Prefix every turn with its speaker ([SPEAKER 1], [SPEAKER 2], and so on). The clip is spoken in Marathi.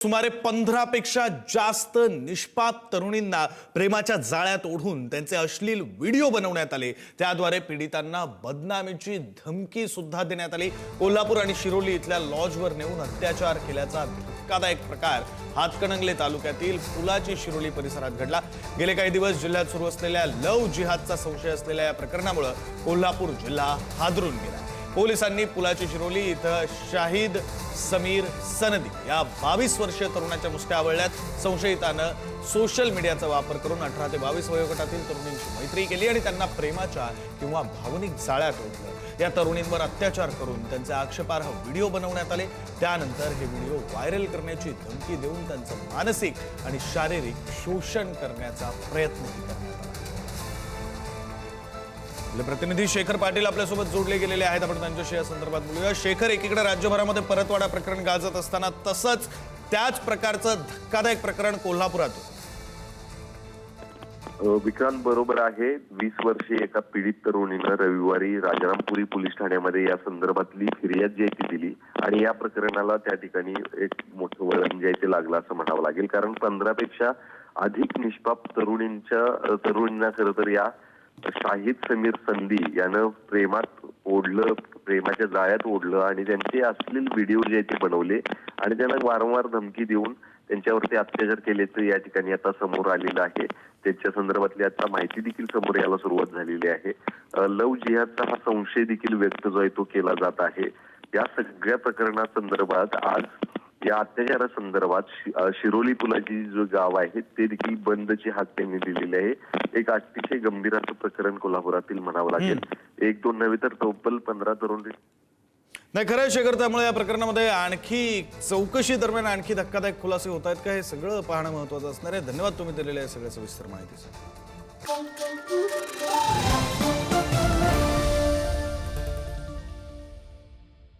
[SPEAKER 1] सुमारे 15 पेक्षा जास्त निष्पाप तरुणींना प्रेमाच्या जाळ्यात ओढून त्यांचे अश्लील व्हिडिओ बनवण्यात आले। त्याद्वारे पीडितांना बदनामीची धमकी सुद्धा देण्यात आली। कोल्हापूर आणि शिरोली इथल्या लॉजवर नेऊन अत्याचार केल्याचा धक्कादायक प्रकार हातकणंगले तालुक्यातील फुलाची शिरोली परिसरात घडला। गेले काही दिवस जिल्ह्यात सुरू असलेल्या लव जिहादचा संशय असलेल्या या प्रकरणामुळे कोल्हापूर जिल्हा हादरून गेला। पोलिसांनी फुलाची शिरोली इथं शाहिद समीर सनदी या 22 वर्षीय तरुणाच्या मुसक्या आवळल्यात। संशयितानं सोशल मीडियाचा वापर करून 18 ते 22 वयोगटातील तरुणींची मैत्री केली आणि त्यांना प्रेमाच्या किंवा भावनिक जाळ्यात ओढलं। या तरुणींवर अत्याचार करून त्यांचे आक्षेपार्ह व्हिडिओ बनवण्यात आले। त्यानंतर हे व्हिडिओ व्हायरल करण्याची धमकी देऊन त्यांचं मानसिक आणि शारीरिक शोषण करण्याचा प्रयत्न करण्यात आला। प्रतिनिधी शेखर पाटील आपल्यासोबत जोडले गेलेले आहेत। आपण त्यांच्याशी या संदर्भात बोलूया। शेखर, एकीकडे राज्यभरामध्ये परतवाडा प्रकरण गाजत असताना तसंच त्याच प्रकारचं धक्कादायक प्रकरण कोल्हापुरात।
[SPEAKER 2] विक्रांत बरोबर आहे। 20 वर्षीय एका पीडित तरुणीनं रविवारी राजारामपुरी पोलीस ठाण्यामध्ये या संदर्भातली फिर्याद जी आहे ती दिली आणि या प्रकरणाला त्या ठिकाणी एक मोठं वळण जे आहे ते लागलं असं म्हणावं लागेल। कारण 15 पेक्षा अधिक निष्पाप तरुणींना खरं तर या शाहिद समीर संदी यानं प्रेमात ओढलं, प्रेमाच्या जाळ्यात ओढलं आणि त्यांचे अश्लील व्हिडिओ जे ते बनवले आणि त्यांना वारंवार धमकी देऊन त्यांच्यावरती अत्याचार केल्याचं या ठिकाणी आता समोर आलेलं आहे। त्याच्या संदर्भातली आता माहिती देखील समोर यायला सुरुवात झालेली आहे। लव जिहादचा हा संशय देखील व्यक्त जो आहे तो केला जात आहे। या सगळ्या प्रकरणासंदर्भात आज या अत्याचारासंदर्भात शिरोली पुलाची जो गाव आहे ते देखील बंदची हाक त्यांनी दिलेली आहे। एक अतिशय गंभीर असं प्रकरण कोल्हापुरातील म्हणावं लागेल। 1-2 नव्हे तर तब्बल 15 तरुण
[SPEAKER 1] नाही खरं शेखर, त्यामुळे या प्रकरणामध्ये आणखी चौकशी दरम्यान आणखी धक्कादायक खुलासे होत आहेत का हे सगळं पाहणं महत्त्वाचं असणार आहे। धन्यवाद तुम्ही दिलेल्या सगळ्या सविस्तर माहितीसाठी।